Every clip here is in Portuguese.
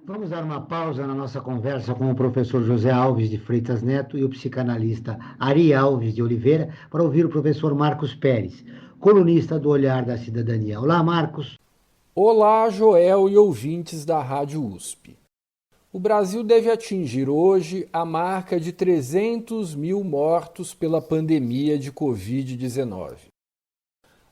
Vamos dar uma pausa na nossa conversa com o professor José Alves de Freitas Neto e o psicanalista Ari Alves de Oliveira para ouvir o professor Marcos Pérez, colunista do Olhar da Cidadania. Olá, Marcos. Olá, Joel e ouvintes da Rádio USP. O Brasil deve atingir hoje a marca de 300 mil mortos pela pandemia de Covid-19.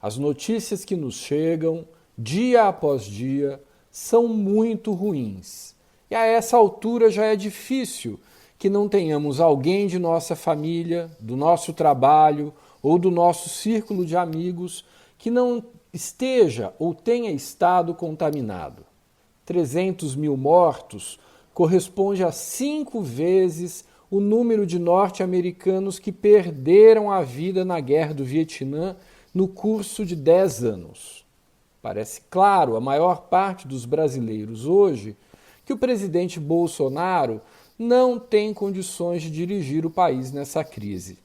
As notícias que nos chegam, dia após dia, são muito ruins. E a essa altura já é difícil que não tenhamos alguém de nossa família, do nosso trabalho ou do nosso círculo de amigos que não esteja ou tenha estado contaminado. 300 mil mortos corresponde a 5 vezes o número de norte-americanos que perderam a vida na Guerra do Vietnã no curso de 10 anos. Parece claro a maior parte dos brasileiros hoje que o presidente Bolsonaro não tem condições de dirigir o país nessa crise.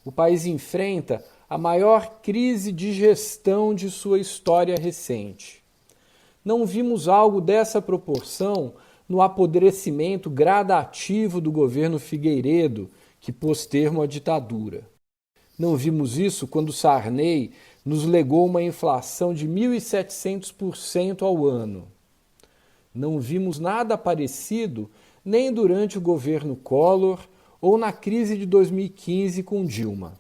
O país enfrenta a maior crise de gestão de sua história recente. Não vimos algo dessa proporção no apodrecimento gradativo do governo Figueiredo, que pôs termo à ditadura. Não vimos isso quando Sarney nos legou uma inflação de 1.700% ao ano. Não vimos nada parecido nem durante o governo Collor ou na crise de 2015 com Dilma.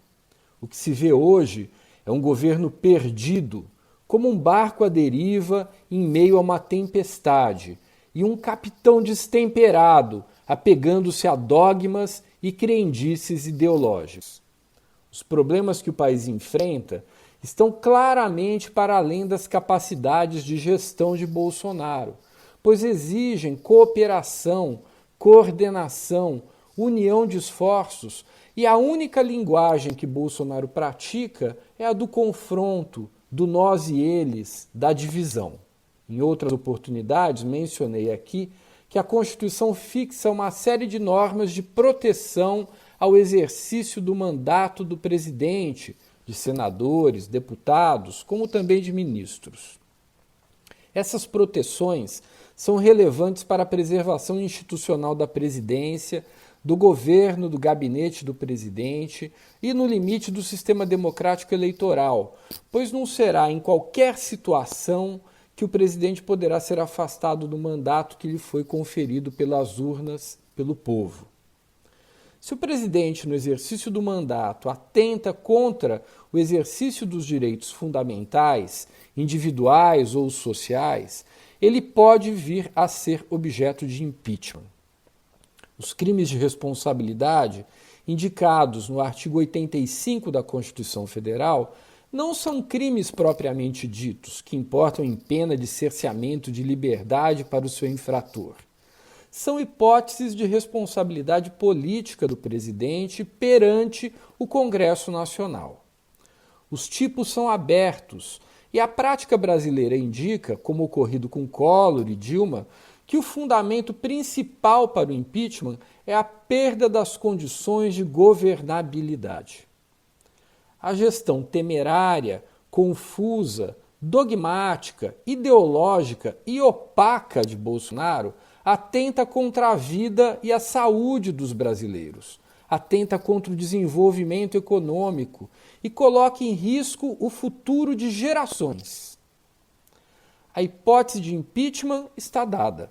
O que se vê hoje é um governo perdido, como um barco à deriva em meio a uma tempestade, e um capitão destemperado, apegando-se a dogmas e crendices ideológicas. Os problemas que o país enfrenta estão claramente para além das capacidades de gestão de Bolsonaro, pois exigem cooperação, coordenação, união de esforços, e a única linguagem que Bolsonaro pratica é a do confronto, do nós e eles, da divisão. Em outras oportunidades, mencionei aqui que a Constituição fixa uma série de normas de proteção ao exercício do mandato do presidente, de senadores, deputados, como também de ministros. Essas proteções são relevantes para a preservação institucional da presidência, do governo, do gabinete do presidente e, no limite, do sistema democrático eleitoral, pois não será em qualquer situação que o presidente poderá ser afastado do mandato que lhe foi conferido pelas urnas, pelo povo. Se o presidente, no exercício do mandato, atenta contra o exercício dos direitos fundamentais, individuais ou sociais, ele pode vir a ser objeto de impeachment. Os crimes de responsabilidade indicados no artigo 85 da Constituição Federal não são crimes propriamente ditos, que importam em pena de cerceamento de liberdade para o seu infrator. São hipóteses de responsabilidade política do presidente perante o Congresso Nacional. Os tipos são abertos e a prática brasileira indica, como ocorrido com Collor e Dilma, que o fundamento principal para o impeachment é a perda das condições de governabilidade. A gestão temerária, confusa, dogmática, ideológica e opaca de Bolsonaro atenta contra a vida e a saúde dos brasileiros, atenta contra o desenvolvimento econômico e coloca em risco o futuro de gerações. A hipótese de impeachment está dada.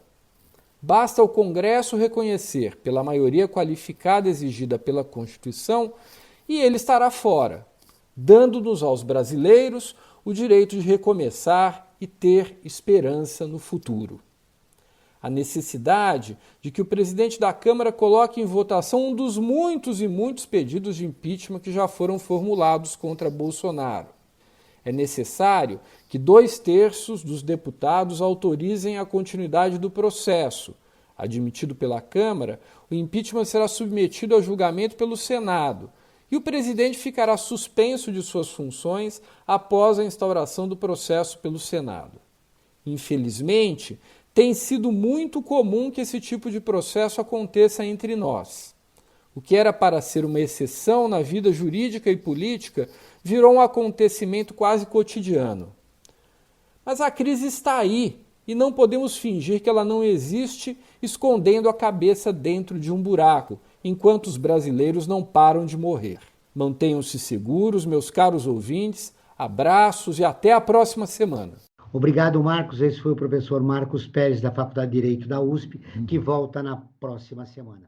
Basta ao Congresso reconhecer, pela maioria qualificada exigida pela Constituição, e ele estará fora, dando-nos aos brasileiros o direito de recomeçar e ter esperança no futuro. A necessidade de que o presidente da Câmara coloque em votação um dos muitos e muitos pedidos de impeachment que já foram formulados contra Bolsonaro. É necessário que 2/3 dos deputados autorizem a continuidade do processo. Admitido pela Câmara, o impeachment será submetido a julgamento pelo Senado e o presidente ficará suspenso de suas funções após a instauração do processo pelo Senado. Infelizmente, tem sido muito comum que esse tipo de processo aconteça entre nós. O que era para ser uma exceção na vida jurídica e política virou um acontecimento quase cotidiano. Mas a crise está aí E não podemos fingir que ela não existe, escondendo a cabeça dentro de um buraco, enquanto os brasileiros não param de morrer. Mantenham-se seguros, meus caros ouvintes. Abraços e até a próxima semana. Obrigado, Marcos. Esse foi o professor Marcos Pérez, da Faculdade de Direito da USP, que volta na próxima semana.